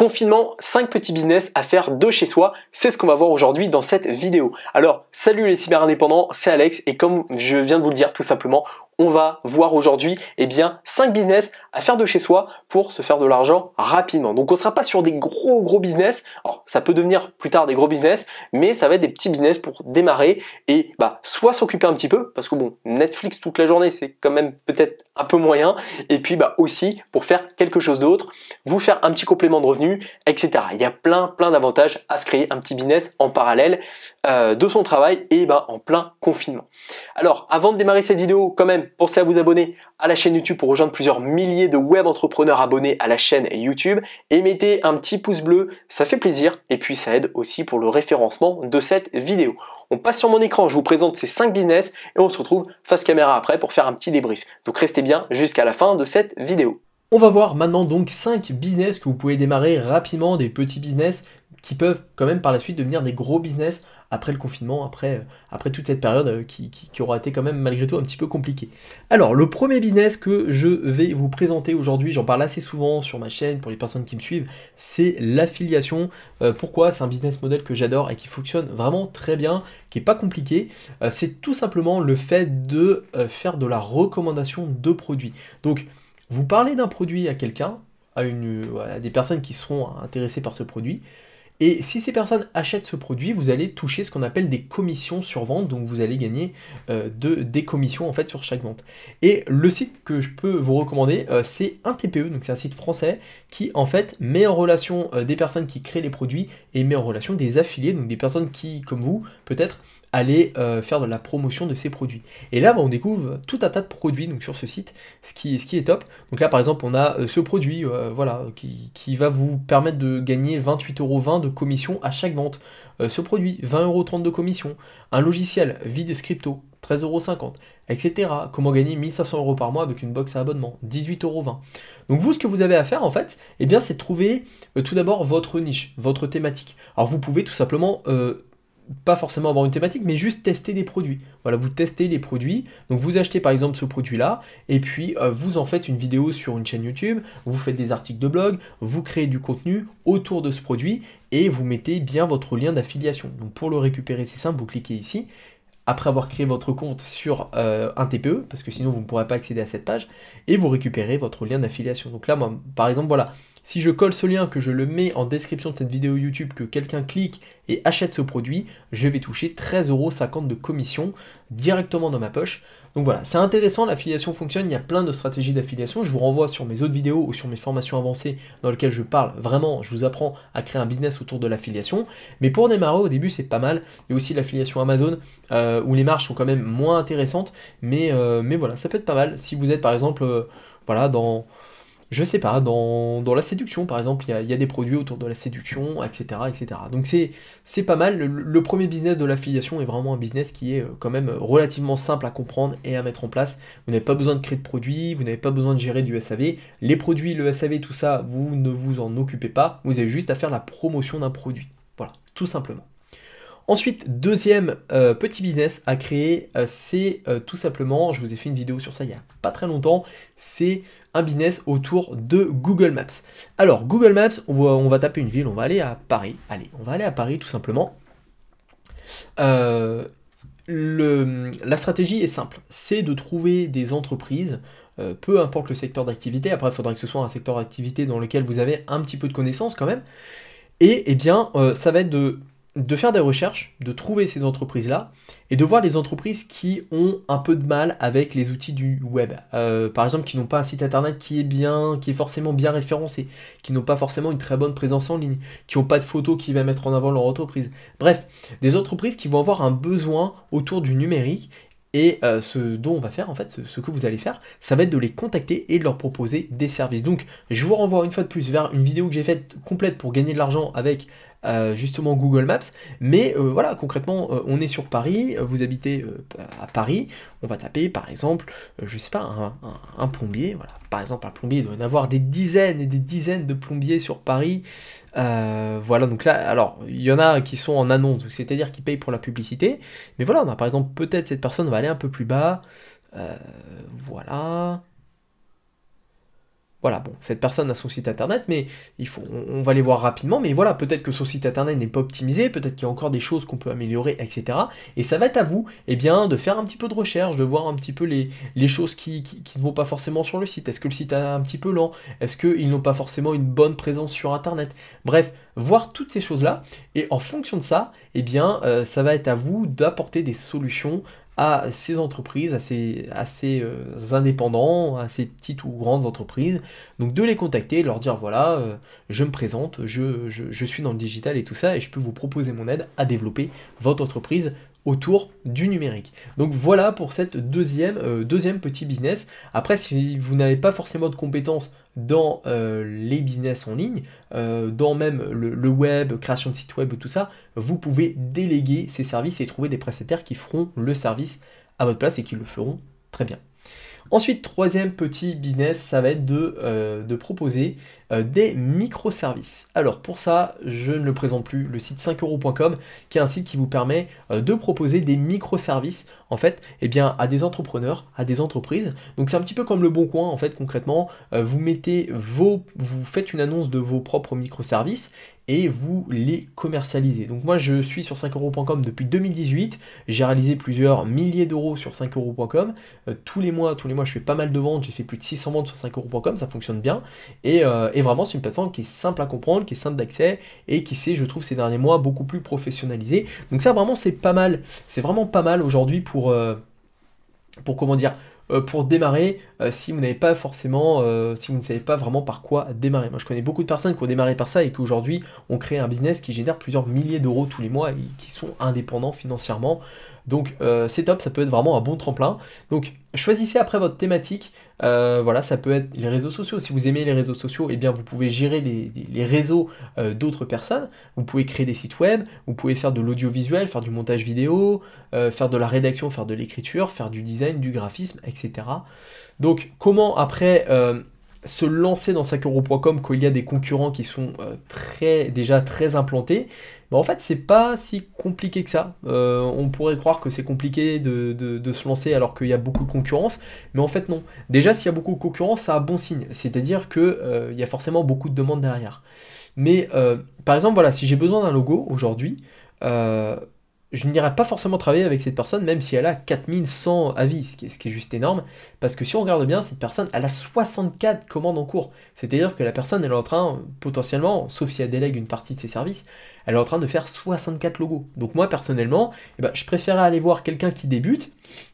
Confinement, 5 petits business à faire de chez soi, c'est ce qu'on va voir aujourd'hui dans cette vidéo. Alors, salut les cyber-indépendants, c'est Alex et comme je viens de vous le dire tout simplement, on va voir aujourd'hui 5 business à faire de chez soi pour se faire de l'argent rapidement. Donc on ne sera pas sur des gros business, alors ça peut devenir plus tard des gros business, mais ça va être des petits business pour démarrer et soit s'occuper un petit peu, parce que bon, Netflix toute la journée c'est quand même peut-être un peu moyen, et puis aussi pour faire quelque chose d'autre, vous faire un petit complément de revenus, etc. Il y a plein d'avantages à se créer un petit business en parallèle de son travail et en plein confinement. Alors avant de démarrer cette vidéo, quand même, pensez à vous abonner à la chaîne YouTube pour rejoindre plusieurs milliers de web entrepreneurs abonnés à la chaîne YouTube et mettez un petit pouce bleu, ça fait plaisir et puis ça aide aussi pour le référencement de cette vidéo. On passe sur mon écran, je vous présente ces 5 business et on se retrouve face caméra après pour faire un petit débrief. Donc restez bien jusqu'à la fin de cette vidéo. On va voir maintenant donc 5 business que vous pouvez démarrer rapidement, des petits business qui peuvent quand même par la suite devenir des gros business après le confinement, après toute cette période qui aura été quand même malgré tout un petit peu compliquée. Alors le premier business que je vais vous présenter aujourd'hui, j'en parle assez souvent sur ma chaîne pour les personnes qui me suivent, c'est l'affiliation. Pourquoi? C'est un business model que j'adore et qui fonctionne vraiment très bien, qui n'est pas compliqué. C'est tout simplement le fait de faire de la recommandation de produits. Donc vous parlez d'un produit à quelqu'un, à des personnes qui seront intéressées par ce produit, et si ces personnes achètent ce produit, vous allez toucher ce qu'on appelle des commissions sur vente, donc vous allez gagner des commissions en fait sur chaque vente. Et le site que je peux vous recommander, c'est un TPE, donc c'est un site français qui en fait met en relation des personnes qui créent les produits et met en relation des affiliés, donc des personnes qui, comme vous, peut-être, aller faire de la promotion de ces produits. Et là, on découvre tout un tas de produits donc, sur ce site, ce qui est top. Donc là, par exemple, on a ce produit voilà, qui va vous permettre de gagner 28,20 € de commission à chaque vente. Ce produit, 20,30 € de commission. Un logiciel, Videscripto, 13,50 €, etc. Comment gagner 1500 € par mois avec une box à abonnement, 18,20 €. Donc vous, ce que vous avez à faire en fait, c'est de trouver tout d'abord votre niche, votre thématique. Alors vous pouvez tout simplement pas forcément avoir une thématique, mais juste tester des produits. Voilà, vous testez les produits, donc vous achetez par exemple ce produit-là, et puis vous en faites une vidéo sur une chaîne YouTube, vous faites des articles de blog, vous créez du contenu autour de ce produit, et vous mettez bien votre lien d'affiliation. Donc pour le récupérer, c'est simple, vous cliquez ici, après avoir créé votre compte sur un TPE, parce que sinon vous ne pourrez pas accéder à cette page, et vous récupérez votre lien d'affiliation. Donc là, moi, par exemple, voilà, si je colle ce lien, que je le mets en description de cette vidéo YouTube, que quelqu'un clique et achète ce produit, je vais toucher 13,50 € de commission directement dans ma poche. Donc voilà, c'est intéressant, l'affiliation fonctionne, il y a plein de stratégies d'affiliation. Je vous renvoie sur mes autres vidéos ou sur mes formations avancées dans lesquelles je parle vraiment, je vous apprends à créer un business autour de l'affiliation. Mais pour démarrer, au début, c'est pas mal. Il y a aussi l'affiliation Amazon où les marges sont quand même moins intéressantes. Mais voilà, ça peut être pas mal. Si vous êtes par exemple voilà, je sais pas, dans la séduction par exemple, il y a des produits autour de la séduction, etc. Donc c'est pas mal. Le premier business de l'affiliation est vraiment un business qui est quand même relativement simple à comprendre et à mettre en place. Vous n'avez pas besoin de créer de produits, vous n'avez pas besoin de gérer du SAV. Les produits, le SAV, tout ça, vous ne vous en occupez pas. Vous avez juste à faire la promotion d'un produit. Voilà, tout simplement. Ensuite, deuxième petit business à créer, c'est tout simplement, je vous ai fait une vidéo sur ça il n'y a pas très longtemps, c'est un business autour de Google Maps. Alors, Google Maps, on va taper une ville, on va aller à Paris. Allez, on va aller à Paris tout simplement. La stratégie est simple, c'est de trouver des entreprises, peu importe le secteur d'activité, après il faudrait que ce soit un secteur d'activité dans lequel vous avez un petit peu de connaissances quand même, et ça va être de faire des recherches, de trouver ces entreprises-là, et de voir les entreprises qui ont un peu de mal avec les outils du web. Par exemple, qui n'ont pas un site internet qui est forcément bien référencé, qui n'ont pas forcément une très bonne présence en ligne, qui n'ont pas de photos qui va mettre en avant leur entreprise. Bref, des entreprises qui vont avoir un besoin autour du numérique. Et ce dont on va faire, en fait, ce que vous allez faire, ça va être de les contacter et de leur proposer des services. Donc, je vous renvoie une fois de plus vers une vidéo que j'ai faite complète pour gagner de l'argent avec justement Google Maps. Mais voilà, concrètement, on est sur Paris, vous habitez à Paris, on va taper par exemple, je sais pas, un plombier. Voilà, par exemple, un plombier, il doit y en avoir des dizaines et des dizaines de plombiers sur Paris. Voilà, donc là, alors, il y en a qui sont en annonce, c'est-à-dire qui payent pour la publicité, mais voilà, on a par exemple, peut-être cette personne va aller un peu plus bas, voilà, voilà, bon, cette personne a son site internet, mais on va les voir rapidement, mais voilà, peut-être que son site internet n'est pas optimisé, peut-être qu'il y a encore des choses qu'on peut améliorer, etc. Et ça va être à vous, eh bien, de faire un petit peu de recherche, de voir un petit peu les choses qui ne vont pas forcément sur le site. Est-ce que le site est un petit peu lent? Est-ce qu'ils n'ont pas forcément une bonne présence sur internet? Bref, voir toutes ces choses-là, et en fonction de ça, eh bien, ça va être à vous d'apporter des solutions à ces entreprises, à ces indépendants, à ces petites ou grandes entreprises. Donc de les contacter, leur dire voilà, je me présente, je suis dans le digital et tout ça, et je peux vous proposer mon aide à développer votre entreprise autour du numérique. Donc voilà pour cette deuxième petit business. Après, si vous n'avez pas forcément de compétences dans les business en ligne, dans même le web, création de site web, tout ça, vous pouvez déléguer ces services et trouver des prestataires qui feront le service à votre place et qui le feront très bien. Ensuite, troisième petit business, ça va être de proposer des microservices. Alors pour ça, je ne le présente plus, le site 5euros.com, qui est un site qui vous permet de proposer des microservices en fait, eh bien, à des entrepreneurs, à des entreprises. Donc c'est un petit peu comme le Bon Coin, en fait, concrètement, vous faites une annonce de vos propres microservices et vous les commercialisez. Donc moi je suis sur 5euros.com depuis 2018, j'ai réalisé plusieurs milliers d'euros sur 5euros.com, tous les mois je fais pas mal de ventes, j'ai fait plus de 600 ventes sur 5euros.com, ça fonctionne bien, et vraiment c'est une plateforme qui est simple à comprendre, qui est simple d'accès, et qui s'est, je trouve, ces derniers mois beaucoup plus professionnalisée. Donc ça vraiment c'est pas mal, c'est vraiment pas mal aujourd'hui pour comment dire, pour démarrer, si vous n'avez pas forcément, si vous ne savez pas vraiment par quoi démarrer. Moi je connais beaucoup de personnes qui ont démarré par ça et qui aujourd'hui ont créé un business qui génère plusieurs milliers d'euros tous les mois et qui sont indépendants financièrement. Donc c'est top, ça peut être vraiment un bon tremplin. Donc choisissez après votre thématique. Voilà, ça peut être les réseaux sociaux. Si vous aimez les réseaux sociaux, eh bien vous pouvez gérer les réseaux d'autres personnes. Vous pouvez créer des sites web, vous pouvez faire de l'audiovisuel, faire du montage vidéo, faire de la rédaction, faire de l'écriture, faire du design, du graphisme, etc. Donc comment après se lancer dans 5euros.com quand il y a des concurrents qui sont déjà très implantés? Ben en fait, c'est pas si compliqué que ça. On pourrait croire que c'est compliqué de se lancer alors qu'il y a beaucoup de concurrence, mais en fait non. Déjà, s'il y a beaucoup de concurrence, ça a bon signe, c'est-à-dire que il y a forcément beaucoup de demandes derrière. Mais par exemple, voilà, si j'ai besoin d'un logo aujourd'hui, je n'irai pas forcément travailler avec cette personne, même si elle a 4100 avis, ce qui est juste énorme, parce que si on regarde bien, cette personne, elle a 64 commandes en cours. C'est-à-dire que la personne, elle est en train, potentiellement, sauf si elle délègue une partie de ses services, elle est en train de faire 64 logos. Donc moi, personnellement, eh ben, je préférerais aller voir quelqu'un qui débute,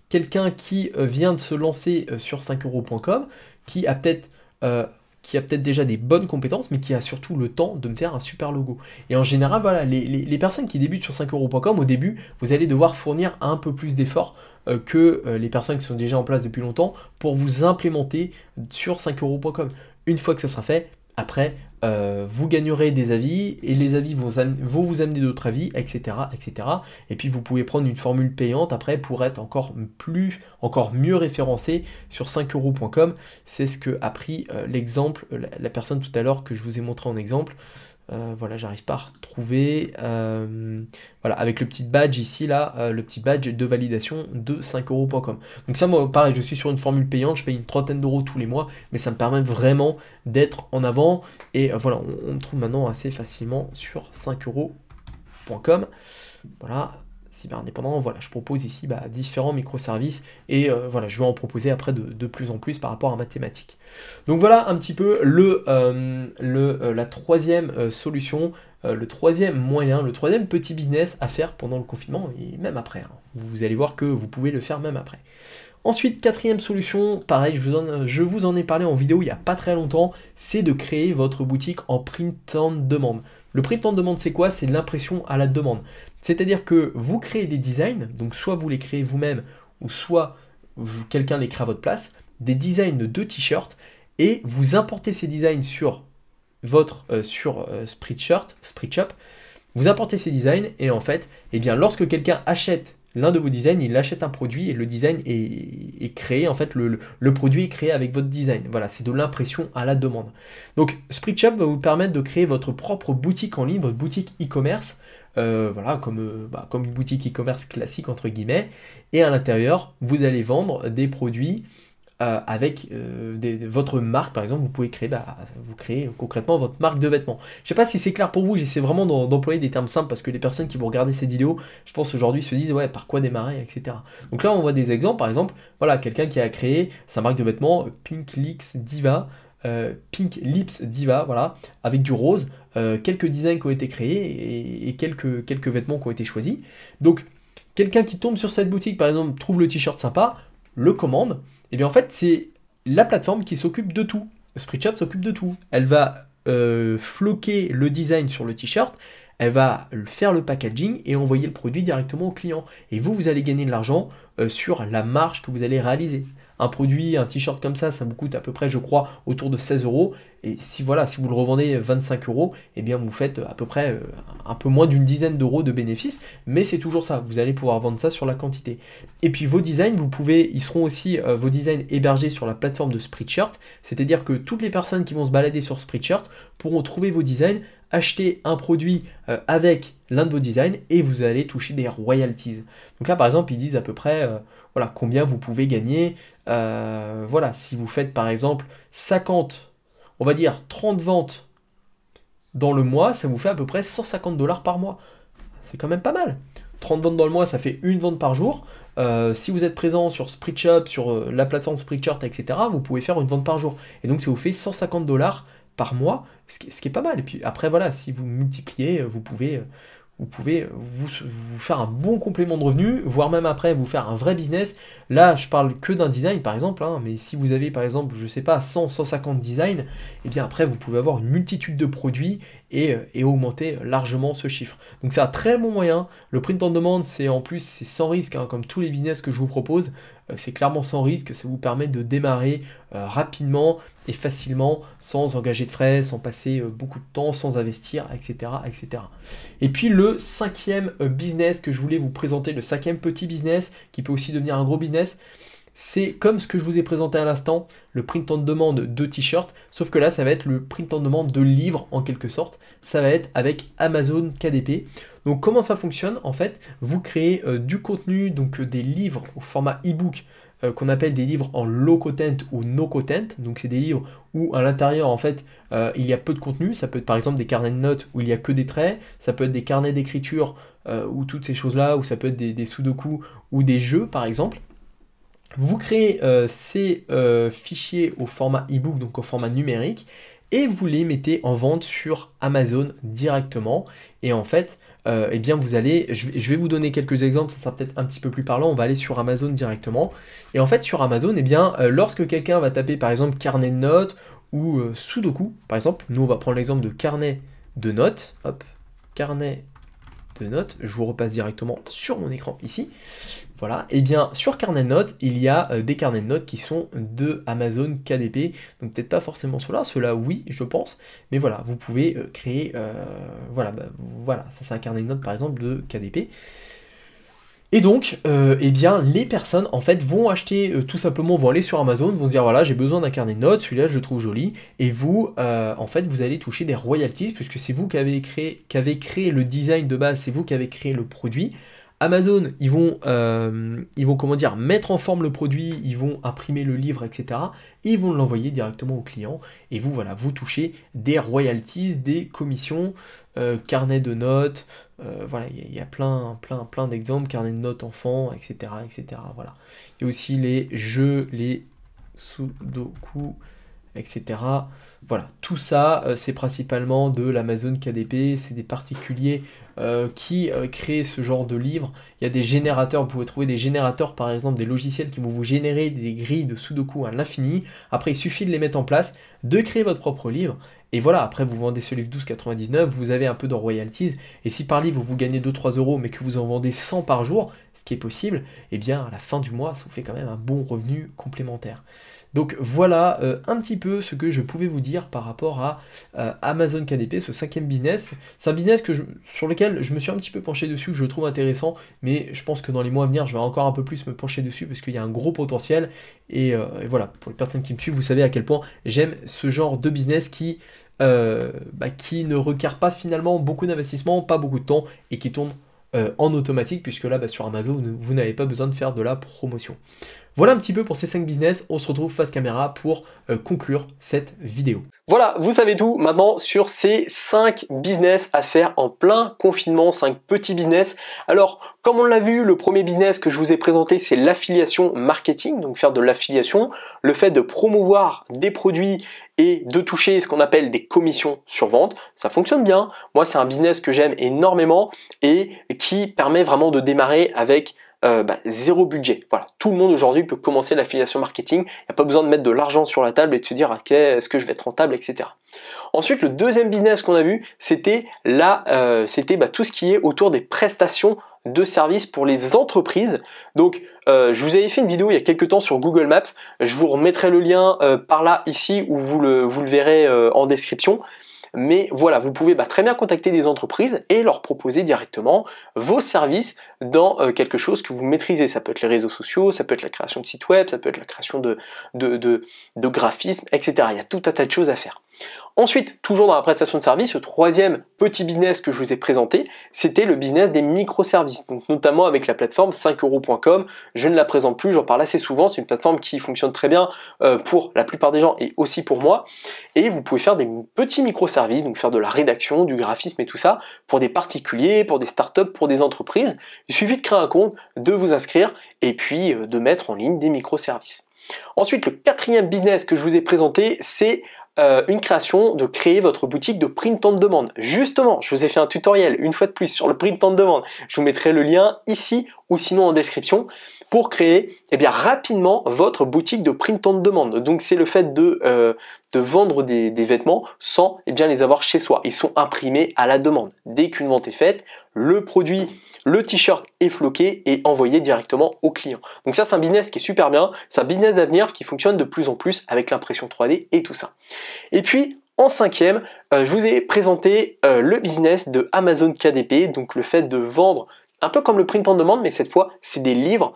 quelqu'un qui vient de se lancer sur 5euros.com, qui a peut-être déjà des bonnes compétences, mais qui a surtout le temps de me faire un super logo. Et en général, voilà, les personnes qui débutent sur 5euros.com, au début, vous allez devoir fournir un peu plus d'efforts que les personnes qui sont déjà en place depuis longtemps pour vous implémenter sur 5euros.com. Une fois que ce sera fait, après, vous gagnerez des avis et les avis vont vous amener d'autres avis, etc., etc. Et puis vous pouvez prendre une formule payante après pour être encore mieux référencé sur 5euros.com. C'est ce que a pris l'exemple, la personne tout à l'heure que je vous ai montré en exemple. Voilà, j'arrive pas à retrouver. Voilà, avec le petit badge ici, là, le petit badge de validation de 5euros.com. Donc ça, moi, pareil, je suis sur une formule payante, je paye une trentaine d'euros tous les mois, mais ça me permet vraiment d'être en avant. Et voilà, on me trouve maintenant assez facilement sur 5euros.com. Voilà. Cyber indépendant, voilà, je propose ici différents microservices et voilà, je vais en proposer après de plus en plus par rapport à ma thématique. Donc voilà un petit peu la troisième solution, le troisième moyen, le troisième petit business à faire pendant le confinement et même après. Hein. Vous allez voir que vous pouvez le faire même après. Ensuite, quatrième solution, pareil, je vous en ai parlé en vidéo il n'y a pas très longtemps, c'est de créer votre boutique en print on demand. Le print on demand, c'est quoi? C'est l'impression à la demande. C'est-à-dire que vous créez des designs, donc soit vous les créez vous-même, ou soit quelqu'un les crée à votre place, des designs de t-shirts, et vous importez ces designs sur votre Spreadshirt, vous importez ces designs, et en fait, eh bien, lorsque quelqu'un achète l'un de vos designs, il achète un produit et le design est créé, en fait le produit est créé avec votre design. Voilà, c'est de l'impression à la demande. Donc Spreadshirt va vous permettre de créer votre propre boutique en ligne, votre boutique e-commerce, voilà, comme une boutique e-commerce classique entre guillemets, et à l'intérieur, vous allez vendre des produits avec votre marque, par exemple, vous pouvez créer, vous créez concrètement votre marque de vêtements. Je ne sais pas si c'est clair pour vous, j'essaie vraiment d'employer des termes simples parce que les personnes qui vont regarder ces vidéos, je pense aujourd'hui se disent ouais, par quoi démarrer, etc. Donc là, on voit des exemples, par exemple, voilà, quelqu'un qui a créé sa marque de vêtements Pink Lips Diva. Pink Lips Diva, voilà, avec du rose, quelques designs qui ont été créés et quelques vêtements qui ont été choisis. Donc, quelqu'un qui tombe sur cette boutique, par exemple, trouve le t-shirt sympa, le commande, et bien en fait, c'est la plateforme qui s'occupe de tout. Spreadshop s'occupe de tout. Elle va floquer le design sur le t-shirt, elle va faire le packaging et envoyer le produit directement au client. Et vous allez gagner de l'argent sur la marge que vous allez réaliser. Un produit, un t-shirt comme ça vous coûte à peu près, je crois, autour de 16 euros. Et si vous le revendez 25 euros, eh bien vous faites à peu près un peu moins d'une dizaine d'euros de bénéfices. Mais c'est toujours ça, vous allez pouvoir vendre ça sur la quantité. Et puis vos designs, ils seront aussi vos designs hébergés sur la plateforme de Spreadshirt. C'est-à-dire que toutes les personnes qui vont se balader sur Spreadshirt pourront trouver vos designs, acheter un produit avec l'un de vos designs et vous allez toucher des royalties. Donc là, par exemple, ils disent à peu près voilà, combien vous pouvez gagner. Voilà, si vous faites par exemple 50, on va dire 30 ventes dans le mois, ça vous fait à peu près 150 $ par mois. C'est quand même pas mal. 30 ventes dans le mois, ça fait une vente par jour. Si vous êtes présent sur Spreadshop, sur la plateforme Spreadshirt, etc., vous pouvez faire une vente par jour. Et donc, ça vous fait 150 $ par mois, ce qui est pas mal. Et puis après, voilà, si vous multipliez, vous pouvez vous faire un bon complément de revenus, voire même après vous faire un vrai business. Là, je parle que d'un design par exemple, hein, mais si vous avez par exemple, je sais pas, 100, 150 designs, et bien après vous pouvez avoir une multitude de produits et augmenter largement ce chiffre. Donc c'est un très bon moyen. Le print on demand, c'est en plus, c'est sans risque, hein, comme tous les business que je vous propose. C'est clairement sans risque, ça vous permet de démarrer rapidement et facilement, sans engager de frais, sans passer beaucoup de temps, sans investir, etc., etc. Et puis le cinquième business que je voulais vous présenter, le cinquième petit business, qui peut aussi devenir un gros business, c'est comme ce que je vous ai présenté à l'instant, le print on demand de t-shirt, sauf que là, ça va être le print on demand de livres en quelque sorte. Ça va être avec Amazon KDP. Donc comment ça fonctionne? En fait, vous créez du contenu, donc des livres au format e-book, qu'on appelle des livres en low content ou no content. Donc c'est des livres où à l'intérieur en fait il y a peu de contenu. Ça peut être par exemple des carnets de notes où il n'y a que des traits. Ça peut être des carnets d'écriture ou toutes ces choses-là, ou ça peut être des sudoku ou des jeux par exemple. Vous créez ces fichiers au format e-book, donc au format numérique, et vous les mettez en vente sur Amazon directement. Et en fait, eh bien vous allez, je vais vous donner quelques exemples, ça sera peut-être un petit peu plus parlant. On va aller sur Amazon directement. Et en fait, sur Amazon, eh bien, lorsque quelqu'un va taper par exemple carnet de notes ou sudoku, par exemple, nous on va prendre l'exemple de carnet de notes. Hop, carnet de notes. Je vous repasse directement sur mon écran ici. Voilà, et bien sur carnet de notes, il y a des carnets de notes qui sont de Amazon KDP, donc peut-être pas forcément ceux-là oui, je pense, mais voilà, vous pouvez créer, voilà, ça c'est un carnet de notes par exemple de KDP. Et donc, eh bien, les personnes en fait vont acheter tout simplement, vont aller sur Amazon, vont se dire voilà, j'ai besoin d'un carnet de notes, celui-là je le trouve joli, et vous, en fait, vous allez toucher des royalties puisque c'est vous qui avez créé le design de base, c'est vous qui avez créé le produit. Amazon, ils vont comment dire, mettre en forme le produit, ils vont imprimer le livre, etc. Et ils vont l'envoyer directement au client. Et vous, voilà, vous touchez des royalties, des commissions, carnet de notes. Voilà, il y a plein d'exemples, carnet de notes enfants, etc., etc. Voilà. Il y a aussi les jeux, les sudoku, etc. Voilà, tout ça, c'est principalement de l'Amazon KDP, c'est des particuliers qui créent ce genre de livres. Il y a des générateurs, vous pouvez trouver des générateurs, par exemple, des logiciels qui vont vous générer des grilles de sudoku à l'infini. Après, il suffit de les mettre en place, de créer votre propre livre. Et voilà, après vous vendez ce livre 12,99, vous avez un peu de royalties. Et si par livre vous gagnez 2-3 euros, mais que vous en vendez 100 par jour, ce qui est possible, eh bien à la fin du mois, ça vous fait quand même un bon revenu complémentaire. Donc voilà un petit peu ce que je pouvais vous dire par rapport à Amazon KDP, ce cinquième business. C'est un business sur lequel je me suis un petit peu penché dessus, que je trouve intéressant, mais je pense que dans les mois à venir, je vais encore un peu plus me pencher dessus parce qu'il y a un gros potentiel. Et voilà, pour les personnes qui me suivent, vous savez à quel point j'aime ce genre de business qui ne requiert pas finalement beaucoup d'investissement, pas beaucoup de temps et qui tourne en automatique, puisque là sur Amazon vous n'avez pas besoin de faire de la promotion. Voilà un petit peu pour ces 5 business. On se retrouve face caméra pour conclure cette vidéo. Voilà, vous savez tout maintenant sur ces 5 business à faire en plein confinement, 5 petits business. Alors, comme on l'a vu, le premier business que je vous ai présenté, c'est l'affiliation marketing, donc faire de l'affiliation, le fait de promouvoir des produits et de toucher ce qu'on appelle des commissions sur vente. Ça fonctionne bien. Moi, c'est un business que j'aime énormément et qui permet vraiment de démarrer avec zéro budget. Voilà, tout le monde aujourd'hui peut commencer l'affiliation marketing. Il n'y a pas besoin de mettre de l'argent sur la table et de se dire ok, est-ce que je vais être rentable, etc. Ensuite, le deuxième business qu'on a vu, c'était tout ce qui est autour des prestations de services pour les entreprises. Donc, je vous avais fait une vidéo il y a quelques temps sur Google Maps. Je vous remettrai le lien par là, ici, où vous le verrez en description. Mais voilà, vous pouvez très bien contacter des entreprises et leur proposer directement vos services dans quelque chose que vous maîtrisez. Ça peut être les réseaux sociaux, ça peut être la création de sites web, ça peut être la création de graphismes, etc. Il y a tout un tas de choses à faire. Ensuite, toujours dans la prestation de service, le troisième petit business que je vous ai présenté, c'était le business des microservices, donc notamment avec la plateforme 5euros.com. Je ne la présente plus, j'en parle assez souvent, c'est une plateforme qui fonctionne très bien pour la plupart des gens et aussi pour moi. Et vous pouvez faire des petits microservices, donc faire de la rédaction, du graphisme et tout ça, pour des particuliers, pour des startups, pour des entreprises. Il suffit de créer un compte, de vous inscrire et puis de mettre en ligne des microservices. Ensuite, le quatrième business que je vous ai présenté, c'est une création de créer votre boutique de print on demand. Justement, je vous ai fait un tutoriel une fois de plus sur le print on demand. Je vous mettrai le lien ici ou sinon en description pour créer rapidement votre boutique de print on demand. Donc c'est le fait de vendre des vêtements sans les avoir chez soi. Ils sont imprimés à la demande. Dès qu'une vente est faite, le produit, le t-shirt est floqué et envoyé directement au client. Donc ça, c'est un business qui est super bien. C'est un business d'avenir qui fonctionne de plus en plus avec l'impression 3D et tout ça. Et puis, en cinquième, je vous ai présenté le business de Amazon KDP, donc le fait de vendre un peu comme le print on demand, mais cette fois, c'est des livres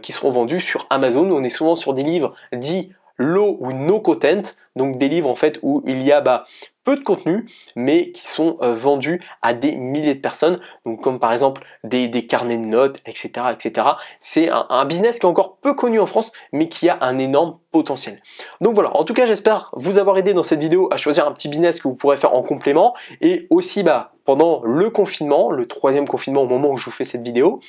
qui seront vendus sur Amazon. On est souvent sur des livres dits low ou no content, donc des livres en fait où il y a peu de contenu, mais qui sont vendus à des milliers de personnes, donc comme par exemple des carnets de notes, etc. etc. C'est un business qui est encore peu connu en France, mais qui a un énorme potentiel. Donc voilà, en tout cas j'espère vous avoir aidé dans cette vidéo à choisir un petit business que vous pourrez faire en complément, et aussi pendant le confinement, le troisième confinement au moment où je vous fais cette vidéo.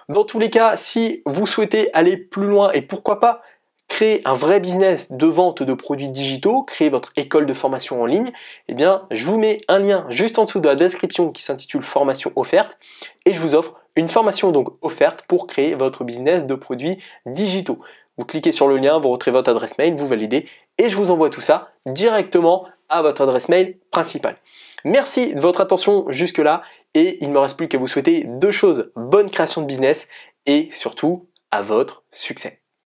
Dans tous les cas, si vous souhaitez aller plus loin et pourquoi pas créer un vrai business de vente de produits digitaux, créer votre école de formation en ligne, je vous mets un lien juste en dessous de la description qui s'intitule formation offerte et je vous offre une formation donc offerte pour créer votre business de produits digitaux. Vous cliquez sur le lien, vous retrouvez votre adresse mail, vous validez et je vous envoie tout ça directement à votre adresse mail principale. Merci de votre attention jusque-là et il ne me reste plus qu'à vous souhaiter deux choses: bonne création de business et surtout à votre succès.